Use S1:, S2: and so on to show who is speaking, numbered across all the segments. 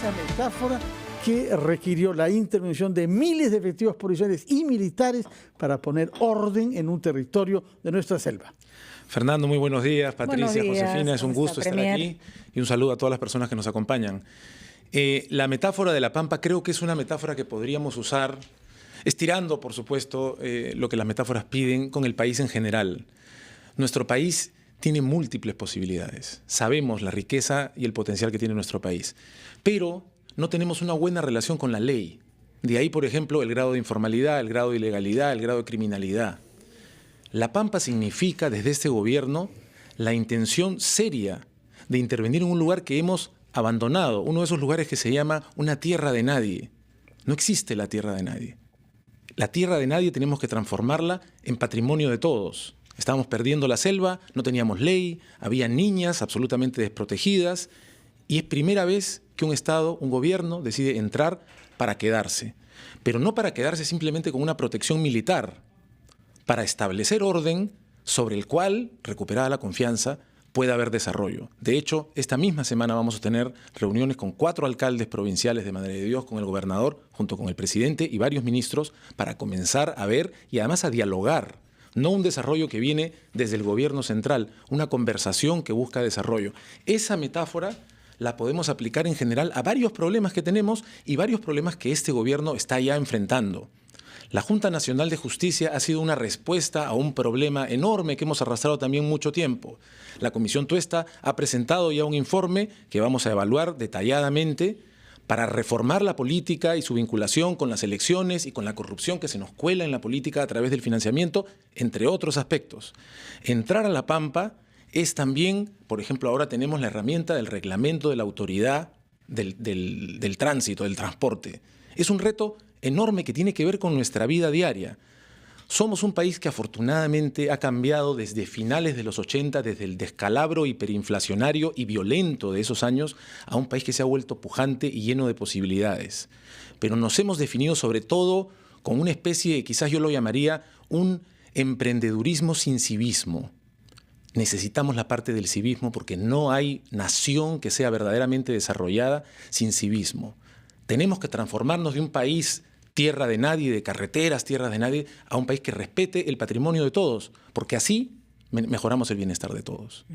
S1: esa metáfora que requirió la intervención de miles de efectivos policiales y militares para poner orden en un territorio de nuestra selva.
S2: Fernando, muy buenos días. Patricia,
S3: buenos días,
S2: Josefina, es un gusto estar aquí y un saludo a todas las personas que nos acompañan. La metáfora de la Pampa creo que es una metáfora que podríamos usar, estirando, por supuesto, lo que las metáforas piden con el país en general. Nuestro país tiene múltiples posibilidades. Sabemos la riqueza y el potencial que tiene nuestro país, pero no tenemos una buena relación con la ley. De ahí, por ejemplo, el grado de informalidad, el grado de ilegalidad, el grado de criminalidad. La Pampa significa, desde este gobierno, la intención seria de intervenir en un lugar que hemos abandonado, uno de esos lugares que se llama una tierra de nadie. No existe la tierra de nadie. La tierra de nadie tenemos que transformarla en patrimonio de todos. Estábamos perdiendo la selva, no teníamos ley, había niñas absolutamente desprotegidas, y es primera vez que un Estado, un gobierno, decide entrar para quedarse. Pero no para quedarse simplemente con una protección militar, para establecer orden sobre el cual, recuperada la confianza, puede haber desarrollo. De hecho, esta misma semana vamos a tener reuniones con 4 alcaldes provinciales de Madre de Dios, con el gobernador, junto con el presidente y varios ministros, para comenzar a ver y además a dialogar. No un desarrollo que viene desde el gobierno central, una conversación que busca desarrollo. Esa metáfora la podemos aplicar en general a varios problemas que tenemos y varios problemas que este gobierno está ya enfrentando. La Junta Nacional de Justicia ha sido una respuesta a un problema enorme que hemos arrastrado también mucho tiempo. La Comisión Tuesta ha presentado ya un informe que vamos a evaluar detalladamente para reformar la política y su vinculación con las elecciones y con la corrupción que se nos cuela en la política a través del financiamiento, entre otros aspectos. Entrar a la Pampa es también, por ejemplo, ahora tenemos la herramienta del reglamento de la autoridad del tránsito, del transporte. Es un reto enorme que tiene que ver con nuestra vida diaria. Somos un país que afortunadamente ha cambiado desde finales de los 80, desde el descalabro hiperinflacionario y violento de esos años, a un país que se ha vuelto pujante y lleno de posibilidades. Pero nos hemos definido sobre todo con una especie, quizás yo lo llamaría, un emprendedurismo sin civismo. Necesitamos la parte del civismo porque no hay nación que sea verdaderamente desarrollada sin civismo. Tenemos que transformarnos de un país tierra de nadie, de carreteras, tierras de nadie, a un país que respete el patrimonio de todos, porque así mejoramos el bienestar de todos.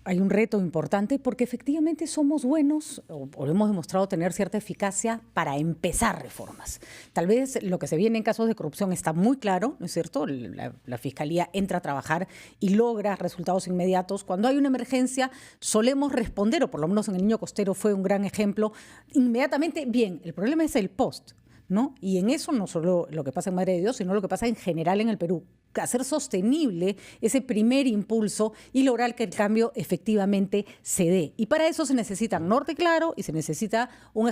S3: Hay un reto importante porque efectivamente somos buenos o hemos demostrado tener cierta eficacia para empezar reformas. Tal vez lo que se viene en casos de corrupción está muy claro, ¿no es cierto? La Fiscalía entra a trabajar y logra resultados inmediatos. Cuando hay una emergencia solemos responder, o por lo menos en el Niño Costero fue un gran ejemplo, inmediatamente bien. El problema es el post, ¿no? Y en eso no solo lo que pasa en Madre de Dios, sino lo que pasa en general en el Perú. Hacer sostenible ese primer impulso y lograr que el cambio efectivamente se dé. Y para eso se necesita norte claro y se necesita un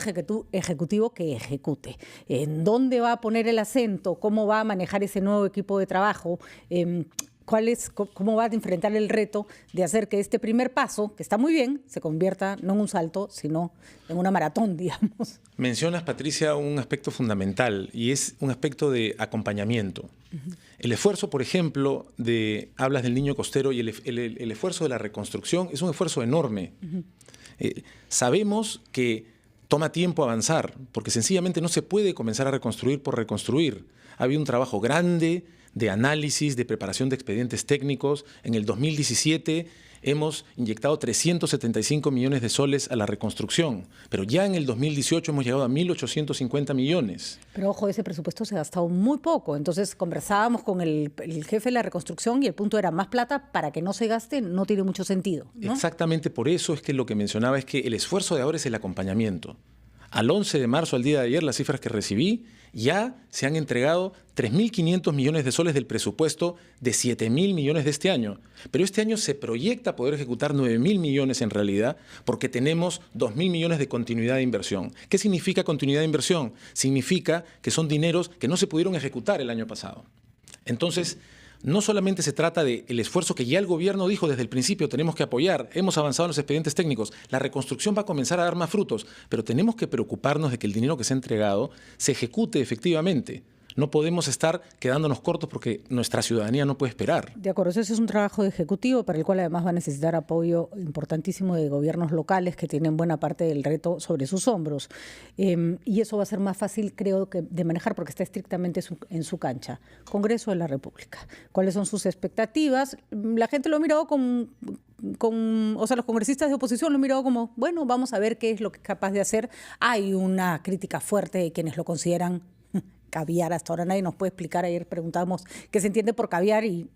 S3: ejecutivo que ejecute. ¿En dónde va a poner el acento? ¿Cómo va a manejar ese nuevo equipo de trabajo? ¿Cómo va a enfrentar el reto de hacer que este primer paso, que está muy bien, se convierta no en un salto, sino en una maratón, digamos?
S2: Mencionas, Patricia, un aspecto fundamental y es un aspecto de acompañamiento. El esfuerzo, por ejemplo, hablas del Niño Costero y el esfuerzo de la reconstrucción es un esfuerzo enorme. Sabemos que toma tiempo avanzar, porque sencillamente no se puede comenzar a reconstruir por reconstruir. Ha habido un trabajo grande de análisis, de preparación de expedientes técnicos. En el 2017 hemos inyectado 375 millones de soles a la reconstrucción, pero ya en el 2018 hemos llegado a 1.850 millones.
S3: Pero ojo, ese presupuesto se ha gastado muy poco. Entonces conversábamos con el jefe de la reconstrucción y el punto era más plata para que no se gaste, no tiene mucho sentido, ¿no?
S2: Exactamente, por eso es que lo que mencionaba es que el esfuerzo de ahora es el acompañamiento. Al 11 de marzo, al día de ayer, las cifras que recibí, ya se han entregado 3.500 millones de soles del presupuesto de 7.000 millones de este año. Pero este año se proyecta poder ejecutar 9.000 millones en realidad, porque tenemos 2.000 millones de continuidad de inversión. ¿Qué significa continuidad de inversión? Significa que son dineros que no se pudieron ejecutar el año pasado. Entonces, no solamente se trata del esfuerzo que ya el gobierno dijo desde el principio, tenemos que apoyar, hemos avanzado en los expedientes técnicos, la reconstrucción va a comenzar a dar más frutos, pero tenemos que preocuparnos de que el dinero que se ha entregado se ejecute efectivamente. No podemos estar quedándonos cortos porque nuestra ciudadanía no puede esperar.
S3: De acuerdo, ese es un trabajo de ejecutivo para el cual además va a necesitar apoyo importantísimo de gobiernos locales que tienen buena parte del reto sobre sus hombros. Y eso va a ser más fácil, creo, que de manejar porque está estrictamente en su cancha. Congreso de la República. ¿Cuáles son sus expectativas? La gente lo ha mirado o sea, los congresistas de oposición lo han mirado como, bueno, vamos a ver qué es lo que es capaz de hacer. Hay una crítica fuerte de quienes lo consideran caviar. Hasta ahora nadie nos puede explicar. Ayer preguntábamos qué se entiende por caviar y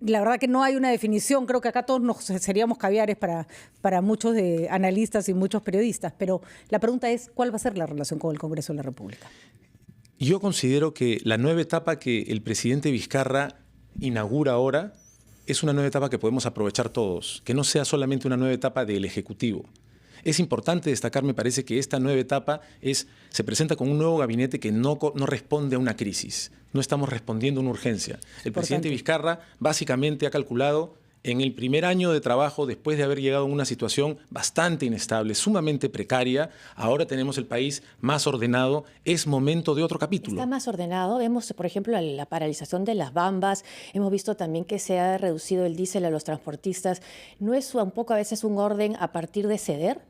S3: la verdad que no hay una definición. Creo que acá todos seríamos caviares para muchos de analistas y muchos periodistas. Pero la pregunta es, ¿cuál va a ser la relación con el Congreso de la República?
S2: Yo considero que la nueva etapa que el presidente Vizcarra inaugura ahora es una nueva etapa que podemos aprovechar todos, que no sea solamente una nueva etapa del Ejecutivo. Es importante destacar, me parece, que esta nueva etapa se presenta con un nuevo gabinete que no responde a una crisis. No estamos respondiendo a una urgencia. El presidente Vizcarra básicamente ha calculado en el primer año de trabajo, después de haber llegado a una situación bastante inestable, sumamente precaria, ahora tenemos el país más ordenado, es momento de otro capítulo.
S4: Está más ordenado. Vemos, por ejemplo, la paralización de las bambas. Hemos visto también que se ha reducido el diésel a los transportistas. ¿No es un poco a veces un orden a partir de ceder?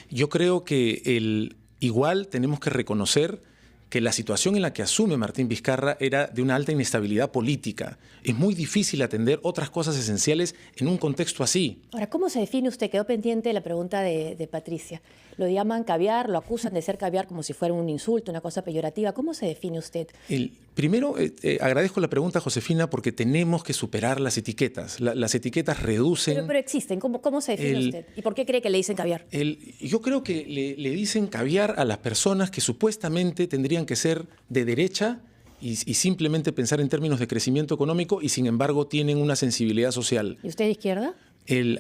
S2: Yo creo que igual tenemos que reconocer que la situación en la que asume Martín Vizcarra era de una alta inestabilidad política. Es muy difícil atender otras cosas esenciales en un contexto así.
S4: Ahora, ¿cómo se define usted? Quedó pendiente la pregunta de Patricia. Lo llaman caviar, lo acusan de ser caviar como si fuera un insulto, una cosa peyorativa. ¿Cómo se define usted?
S2: Primero, agradezco la pregunta, Josefina, porque tenemos que superar las etiquetas. Las etiquetas reducen...
S4: Pero existen. ¿Cómo se define usted? ¿Y por qué cree que le dicen caviar?
S2: Yo creo que le dicen caviar a las personas que supuestamente tendrían que ser de derecha y simplemente pensar en términos de crecimiento económico y sin embargo tienen una sensibilidad social.
S4: ¿Y usted de izquierda?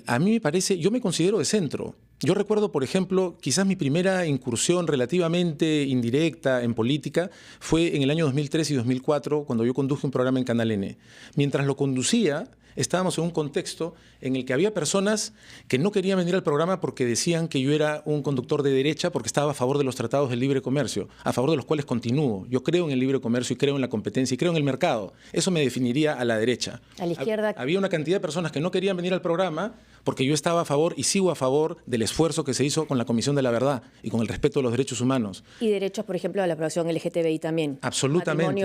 S2: A mí me parece, yo me considero de centro. Yo recuerdo, por ejemplo, quizás mi primera incursión relativamente indirecta en política fue en el año 2003 y 2004, cuando yo conduje un programa en Canal N. Mientras lo conducía, estábamos en un contexto en el que había personas que no querían venir al programa porque decían que yo era un conductor de derecha porque estaba a favor de los tratados del libre comercio, a favor de los cuales continúo. Yo creo en el libre comercio y creo en la competencia y creo en el mercado. Eso me definiría a la derecha.
S4: A la izquierda.
S2: Había una cantidad de personas que no querían venir al programa porque yo estaba a favor y sigo a favor del esfuerzo que se hizo con la Comisión de la Verdad y con el respeto de los derechos humanos.
S4: Y derechos, por ejemplo, a la aprobación LGTBI también.
S2: Absolutamente.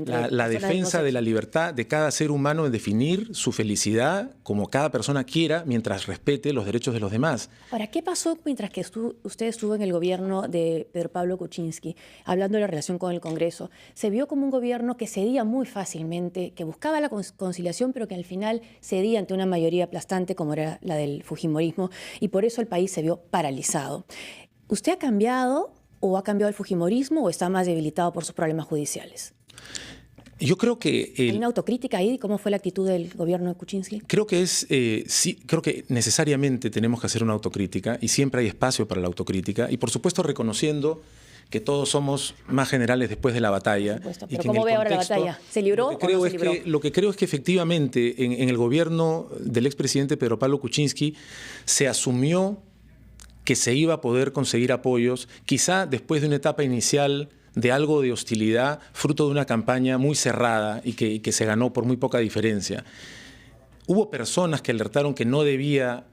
S2: La defensa de la libertad de cada ser humano en definir su felicidad como cada persona quiera mientras respete los derechos de los demás.
S4: Ahora, ¿qué pasó mientras que usted estuvo en el gobierno de Pedro Pablo Kuczynski, hablando de la relación con el Congreso? Se vio como un gobierno que cedía muy fácilmente, que buscaba la conciliación, pero que al final cedía ante una mayoría aplastante como era la del fujimorismo, y por eso el país se vio paralizado. ¿Usted ha cambiado o ha cambiado el fujimorismo o está más debilitado por sus problemas judiciales?
S2: Yo creo que...
S4: ¿Hay una autocrítica ahí? ¿Cómo fue la actitud del gobierno de Kuczynski?
S2: Creo que sí, creo que necesariamente tenemos que hacer una autocrítica y siempre hay espacio para la autocrítica y por supuesto reconociendo que todos somos más generales después de la batalla.
S4: Por supuesto, pero ¿cómo ve ahora la batalla? ¿Se libró o no se libró?
S2: Lo que creo es que efectivamente en el gobierno del expresidente Pedro Pablo Kuczynski se asumió que se iba a poder conseguir apoyos, quizá después de una etapa inicial de algo de hostilidad, fruto de una campaña muy cerrada y que se ganó por muy poca diferencia. Hubo personas que alertaron que no debía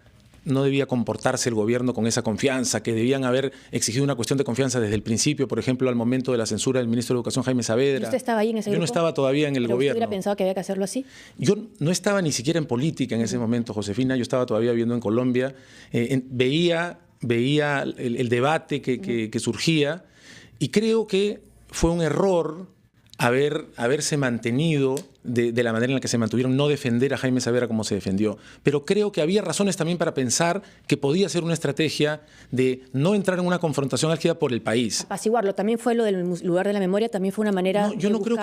S2: comportarse el gobierno con esa confianza, que debían haber exigido una cuestión de confianza desde el principio, por ejemplo, al momento de la censura del ministro de Educación, Jaime Saavedra.
S4: ¿Usted estaba ahí en ese grupo?
S2: Yo no estaba todavía en el gobierno.
S4: ¿Usted hubiera pensado que había que hacerlo así?
S2: Yo no estaba ni siquiera en política en ese momento, Josefina. Yo estaba todavía viviendo en Colombia. Veía el debate que surgía y creo que fue un error haberse mantenido de la manera en la que se mantuvieron, no defender a Jaime Saavedra como se defendió. Pero creo que había razones también para pensar que podía ser una estrategia de no entrar en una confrontación álgida por el país.
S4: Apaciguarlo, también fue lo del lugar de la memoria, también fue una manera
S2: yo no creo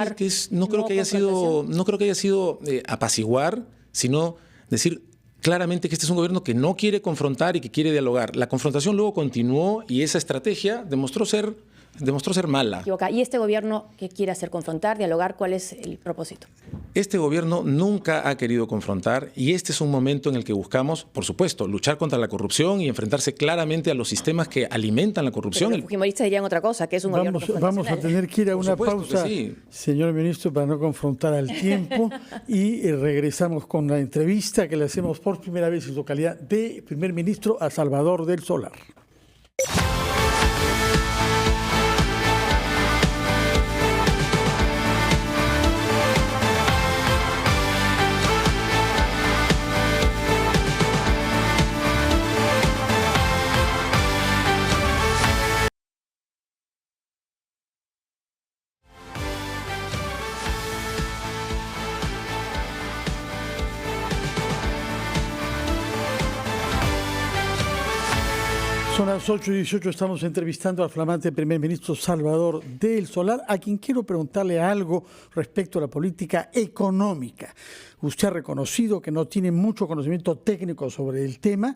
S2: que haya sido apaciguar, sino decir claramente que este es un gobierno que no quiere confrontar y que quiere dialogar. La confrontación luego continuó y esa estrategia demostró ser demostró ser mala.
S4: ¿Y este gobierno qué quiere hacer? ¿Confrontar, dialogar? ¿Cuál es el propósito?
S2: Este gobierno nunca ha querido confrontar y este es un momento en el que buscamos, por supuesto, luchar contra la corrupción y enfrentarse claramente a los sistemas que alimentan la corrupción.
S4: Pero los fujimoristas dirían otra cosa, que es un gobierno
S1: Vamos a tener que ir a una pausa,
S2: sí,
S1: señor ministro, para no confrontar al tiempo y regresamos con la entrevista que le hacemos por primera vez en su calidad de primer ministro a Salvador del Solar. Son las 8:18, estamos entrevistando al flamante primer ministro Salvador del Solar, a quien quiero preguntarle algo respecto a la política económica. Usted ha reconocido que no tiene mucho conocimiento técnico sobre el tema,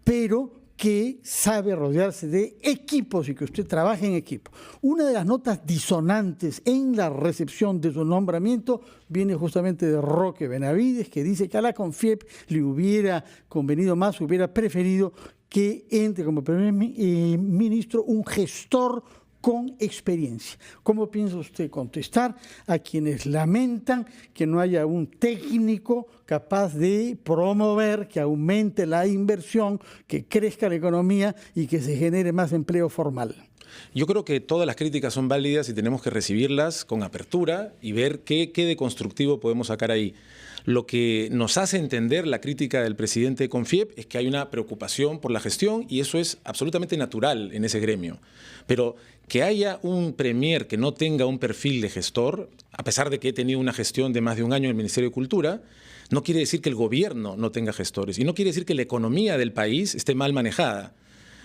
S1: pero que sabe rodearse de equipos y que usted trabaja en equipo. Una de las notas disonantes en la recepción de su nombramiento viene justamente de Roque Benavides, que dice que a la CONFIEP le hubiera convenido más, hubiera preferido que entre como primer ministro un gestor con experiencia. ¿Cómo piensa usted contestar a quienes lamentan que no haya un técnico capaz de promover que aumente la inversión, que crezca la economía y que se genere más empleo formal?
S2: Yo creo que todas las críticas son válidas y tenemos que recibirlas con apertura y ver qué de constructivo podemos sacar ahí. Lo que nos hace entender la crítica del presidente de CONFIEP es que hay una preocupación por la gestión y eso es absolutamente natural en ese gremio. Pero que haya un premier que no tenga un perfil de gestor, a pesar de que he tenido una gestión de más de un año en el Ministerio de Cultura, no quiere decir que el gobierno no tenga gestores y no quiere decir que la economía del país esté mal manejada.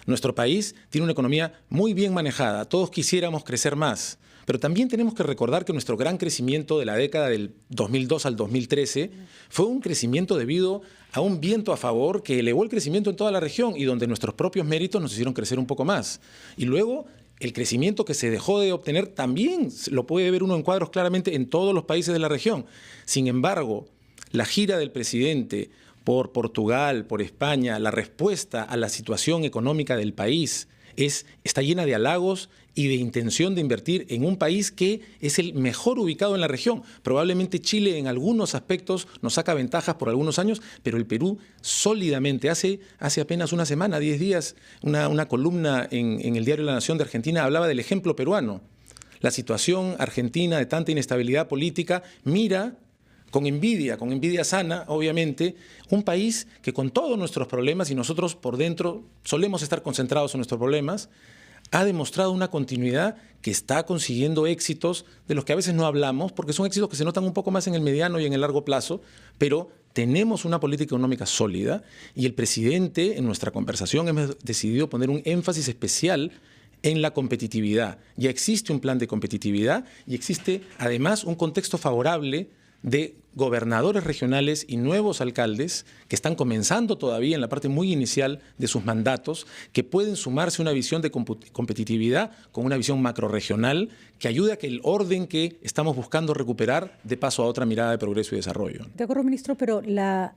S2: Nuestro país tiene una economía muy bien manejada, todos quisiéramos crecer más. Pero también tenemos que recordar que nuestro gran crecimiento de la década del 2002 al 2013 fue un crecimiento debido a un viento a favor que elevó el crecimiento en toda la región y donde nuestros propios méritos nos hicieron crecer un poco más. Y luego el crecimiento que se dejó de obtener también lo puede ver uno en cuadros claramente en todos los países de la región. Sin embargo, la gira del presidente por Portugal, por España, la respuesta a la situación económica del país está llena de halagos y de intención de invertir en un país que es el mejor ubicado en la región. Probablemente Chile en algunos aspectos nos saca ventajas por algunos años, pero el Perú sólidamente, hace apenas una semana, 10 días, una columna en el diario La Nación de Argentina hablaba del ejemplo peruano. La situación argentina de tanta inestabilidad política mira con envidia sana, obviamente, un país que con todos nuestros problemas, y nosotros por dentro solemos estar concentrados en nuestros problemas, ha demostrado una continuidad que está consiguiendo éxitos de los que a veces no hablamos, porque son éxitos que se notan un poco más en el mediano y en el largo plazo, pero tenemos una política económica sólida y el presidente, en nuestra conversación, hemos decidido poner un énfasis especial en la competitividad. Ya existe un plan de competitividad y existe además un contexto favorable de gobernadores regionales y nuevos alcaldes que están comenzando todavía en la parte muy inicial de sus mandatos, que pueden sumarse a una visión de competitividad con una visión macrorregional que ayude a que el orden que estamos buscando recuperar dé paso a otra mirada de progreso y desarrollo.
S3: De acuerdo, ministro, pero la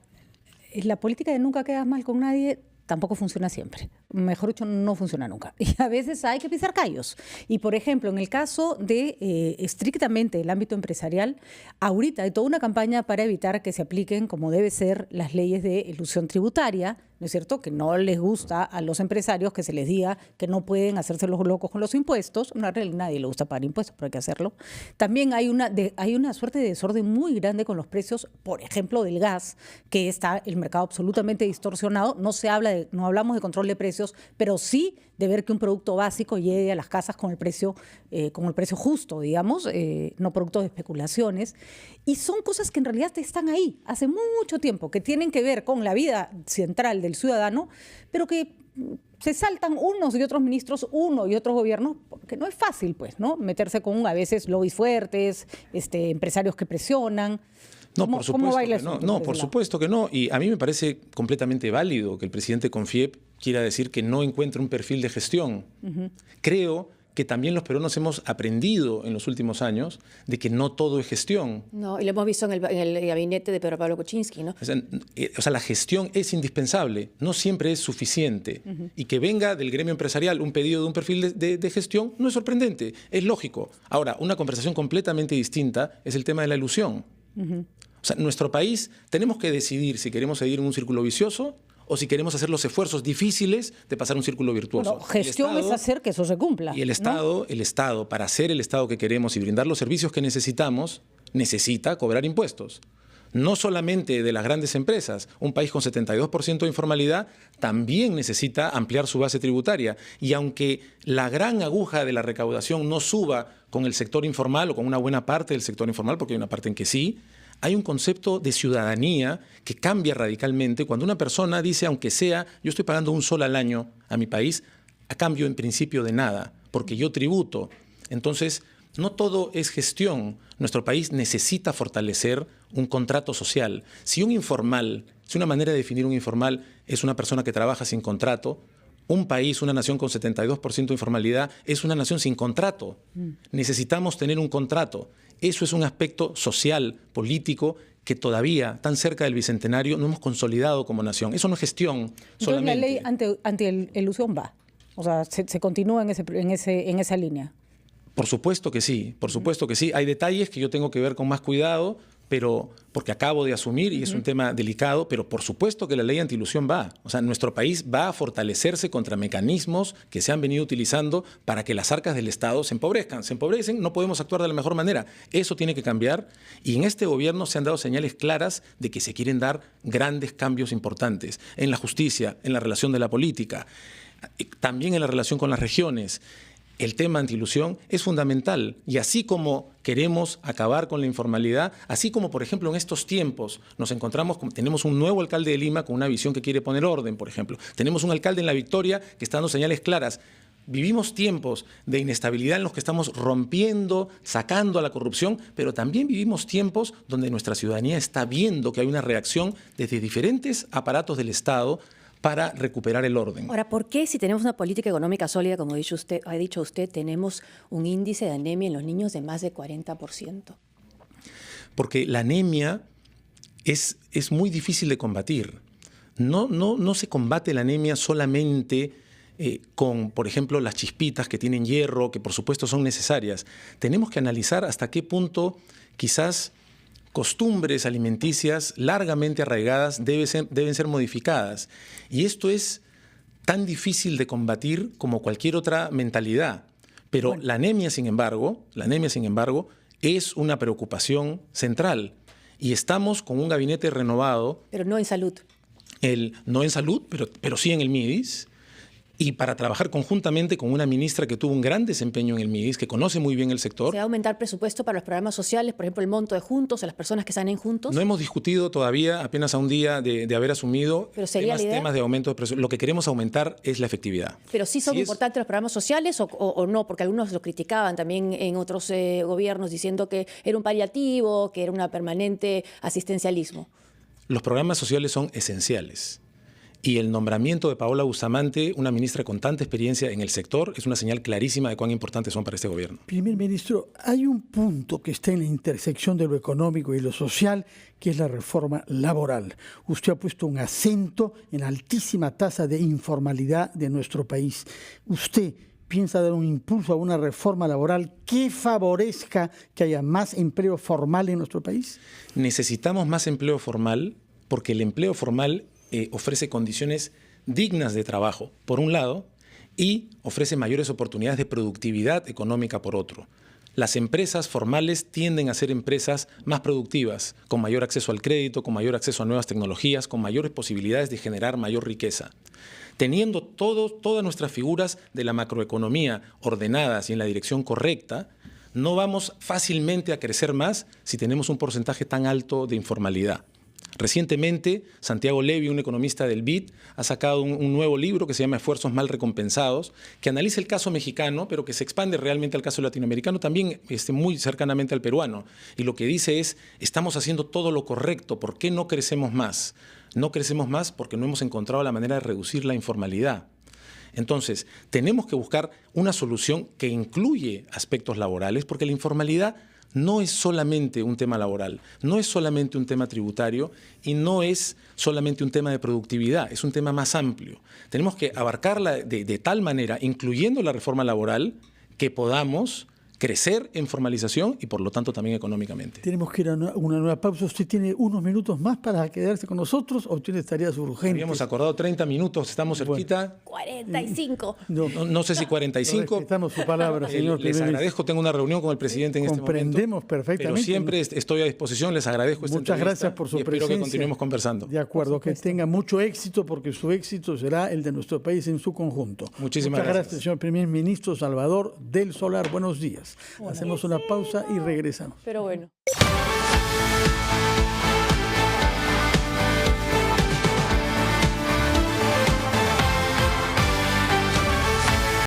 S3: política de nunca quedas mal con nadie tampoco funciona siempre. Mejor dicho, no funciona nunca. Y a veces hay que pisar callos. Y, por ejemplo, en el caso de estrictamente el ámbito empresarial, ahorita hay toda una campaña para evitar que se apliquen como debe ser las leyes de elusión tributaria, ¿no es cierto? Que no les gusta a los empresarios que se les diga que no pueden hacerse los locos con los impuestos. En realidad nadie le gusta pagar impuestos, pero hay que hacerlo. También hay una suerte de desorden muy grande con los precios, por ejemplo, del gas, que está el mercado absolutamente distorsionado. No hablamos de control de precios, pero sí de ver que un producto básico llegue a las casas con el precio justo, digamos, no productos de especulaciones. Y son cosas que en realidad están ahí hace mucho tiempo, que tienen que ver con la vida central del ciudadano, pero que se saltan unos y otros ministros, uno y otros gobiernos, porque no es fácil, pues, ¿no? Meterse con a veces lobbies fuertes, empresarios que presionan.
S2: No, por supuesto que no. No, por supuesto que no. Y a mí me parece completamente válido que el presidente CONFIEP quiera decir que no encuentra un perfil de gestión. Creo que también los peruanos hemos aprendido en los últimos años de que no todo es gestión.
S4: No, y lo hemos visto en el gabinete de Pedro Pablo Kuczynski, ¿no?
S2: O sea, la gestión es indispensable, no siempre es suficiente. Y que venga del gremio empresarial un pedido de un perfil de gestión no es sorprendente, es lógico. Ahora, una conversación completamente distinta es el tema de la ilusión. O sea, nuestro país tenemos que decidir si queremos seguir en un círculo vicioso o si queremos hacer los esfuerzos difíciles de pasar un círculo virtuoso.
S3: Bueno, gestión es hacer que eso se cumpla.
S2: Y el Estado, para ser el Estado que queremos y brindar los servicios que necesitamos, necesita cobrar impuestos. No solamente de las grandes empresas. Un país con 72% de informalidad también necesita ampliar su base tributaria. Y aunque la gran aguja de la recaudación no suba con el sector informal o con una buena parte del sector informal, porque hay una parte en que sí, hay un concepto de ciudadanía que cambia radicalmente cuando una persona dice, aunque sea, yo estoy pagando un sol al año a mi país, a cambio en principio de nada, porque yo tributo. Entonces, no todo es gestión. Nuestro país necesita fortalecer un contrato social. Si una manera de definir un informal es una persona que trabaja sin contrato, un país, una nación con 72% de informalidad, es una nación sin contrato. Necesitamos tener un contrato. Eso es un aspecto social, político, que todavía, tan cerca del Bicentenario, no hemos consolidado como nación. Eso no es gestión solamente.
S3: Entonces la ley anti-elusión va. O sea, se continúa en esa línea.
S2: Por supuesto que sí, por supuesto que sí. Hay detalles que yo tengo que ver con más cuidado, pero porque acabo de asumir y es un tema delicado, pero por supuesto que la ley antiilusión va. O sea, nuestro país va a fortalecerse contra mecanismos que se han venido utilizando para que las arcas del Estado se empobrezcan. Se empobrecen, no podemos actuar de la mejor manera. Eso tiene que cambiar y en este gobierno se han dado señales claras de que se quieren dar grandes cambios importantes en la justicia, en la relación de la política, también en la relación con las regiones. El tema antiilusión es fundamental y así como queremos acabar con la informalidad, así como por ejemplo en estos tiempos tenemos un nuevo alcalde de Lima con una visión que quiere poner orden, por ejemplo. Tenemos un alcalde en La Victoria que está dando señales claras. Vivimos tiempos de inestabilidad en los que estamos rompiendo, sacando a la corrupción, pero también vivimos tiempos donde nuestra ciudadanía está viendo que hay una reacción desde diferentes aparatos del Estado para recuperar el orden.
S4: Ahora, ¿por qué si tenemos una política económica sólida, como ha dicho usted, tenemos un índice de anemia en los niños de más de 40%?
S2: Porque la anemia es muy difícil de combatir. No se combate la anemia solamente con, por ejemplo, las chispitas que tienen hierro, que por supuesto son necesarias. Tenemos que analizar hasta qué punto quizás costumbres alimenticias largamente arraigadas deben ser modificadas. Y esto es tan difícil de combatir como cualquier otra mentalidad. Pero la anemia, sin embargo, es una preocupación central. Y estamos con un gabinete renovado.
S4: Pero no en salud.
S2: No en salud, pero sí en el MIDIS. Y para trabajar conjuntamente con una ministra que tuvo un gran desempeño en el MIDIS, que conoce muy bien el sector.
S4: ¿Se va a aumentar presupuesto para los programas sociales, por ejemplo, el monto de Juntos, a las personas que están en Juntos?
S2: No hemos discutido todavía, apenas a un día de haber asumido temas de aumento de presupuesto. Lo que queremos aumentar es la efectividad.
S4: ¿Pero sí son importantes los programas sociales o no? Porque algunos lo criticaban también en otros gobiernos diciendo que era un paliativo, que era un permanente asistencialismo.
S2: Los programas sociales son esenciales. Y el nombramiento de Paola Bustamante, una ministra con tanta experiencia en el sector, es una señal clarísima de cuán importantes son para este gobierno.
S1: Primer ministro, hay un punto que está en la intersección de lo económico y lo social, que es la reforma laboral. Usted ha puesto un acento en la altísima tasa de informalidad de nuestro país. ¿Usted piensa dar un impulso a una reforma laboral que favorezca que haya más empleo formal en nuestro país?
S2: Necesitamos más empleo formal porque el empleo formal ofrece condiciones dignas de trabajo, por un lado, y ofrece mayores oportunidades de productividad económica, por otro. Las empresas formales tienden a ser empresas más productivas, con mayor acceso al crédito, con mayor acceso a nuevas tecnologías, con mayores posibilidades de generar mayor riqueza. Teniendo todas nuestras figuras de la macroeconomía ordenadas y en la dirección correcta, no vamos fácilmente a crecer más si tenemos un porcentaje tan alto de informalidad. Recientemente, Santiago Levy, un economista del BID, ha sacado un nuevo libro que se llama Esfuerzos mal recompensados, que analiza el caso mexicano, pero que se expande realmente al caso latinoamericano, también muy cercanamente al peruano. Y lo que dice es, estamos haciendo todo lo correcto, ¿por qué no crecemos más? No crecemos más porque no hemos encontrado la manera de reducir la informalidad. Entonces, tenemos que buscar una solución que incluye aspectos laborales, porque la informalidad no es solamente un tema laboral, no es solamente un tema tributario y no es solamente un tema de productividad, es un tema más amplio. Tenemos que abarcarla de tal manera, incluyendo la reforma laboral, que podamos crecer en formalización y por lo tanto también económicamente.
S1: Tenemos que ir a una nueva pausa. ¿Usted tiene unos minutos más para quedarse con nosotros o tiene tareas urgentes?
S2: Habíamos acordado 30 minutos, estamos cerquita.
S4: 45.
S2: No sé si 45.
S1: Respetamos su palabra, señor.
S2: Les agradezco, tengo una reunión con el presidente en este momento.
S1: Comprendemos perfectamente.
S2: Pero siempre estoy a disposición, les agradezco esta
S1: Muchas gracias por su
S2: y
S1: presencia.
S2: espero que continuemos conversando.
S1: De acuerdo, que tenga mucho éxito porque su éxito será el de nuestro país en su conjunto.
S2: Muchísimas
S1: Muchas gracias, señor primer ministro Salvador del Solar. Buenos días. Hacemos una pausa y regresamos.
S4: Pero bueno.